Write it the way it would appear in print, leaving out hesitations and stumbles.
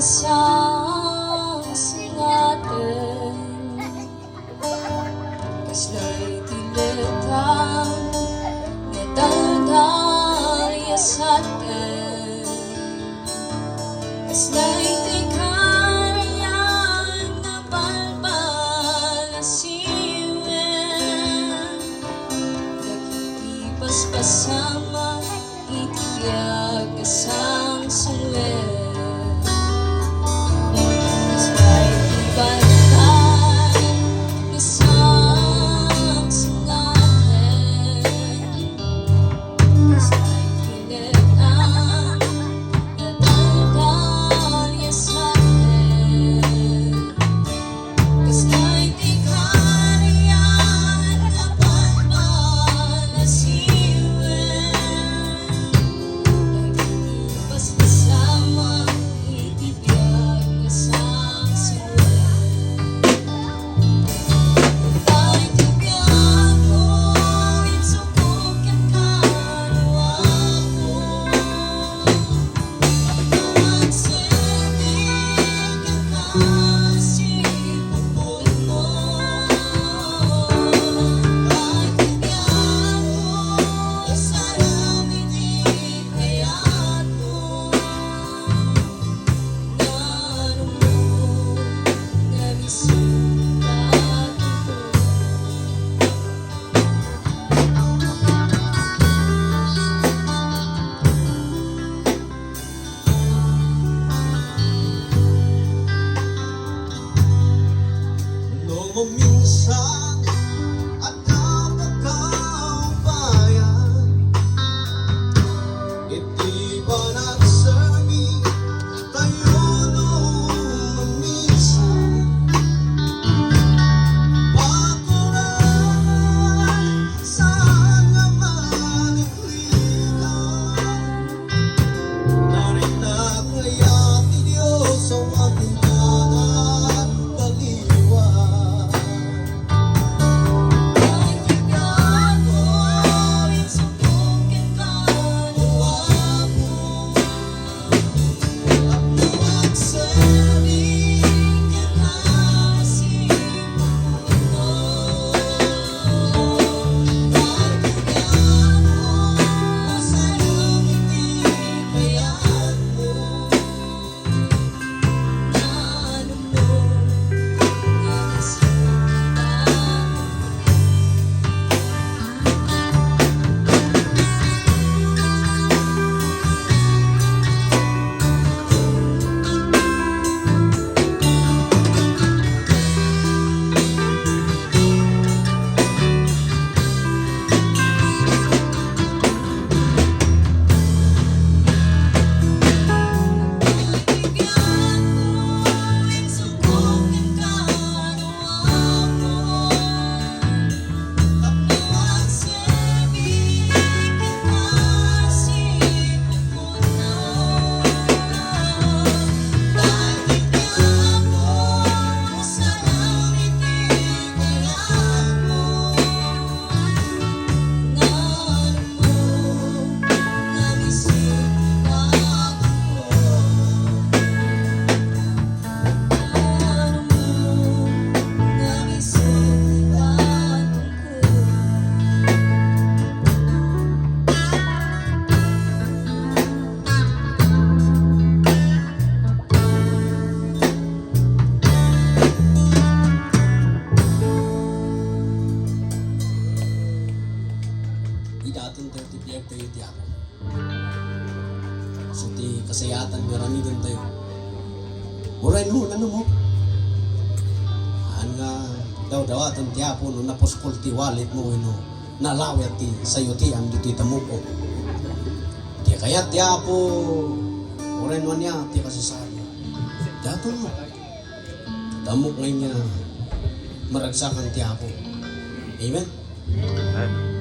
isang singatan kaslay tiletang nadaldal yasaten kaslay ti karyan na balbalasiwen nagitipas pasama itiyag isang sungwen. Minsan at napakabayan iti ba nagsami tayo noong minsan pakuran saan naman ikligan narin na kaya ti Diyos ang ating kanan kaliwa. Idatong tayo ti biyag tayo ti ako. So ti kasayatan marami din tayo. Murain mo, ano mo? Nga daw-dawatan ti ako no naposkol ti walit mo no nalawat ti sayo ti ang dito itamuko. Ti kayat ti ako murain mo niya ti kasasari. Dato mo. Tamok ngayon niya maragsakan ti ako. Amen? Amen.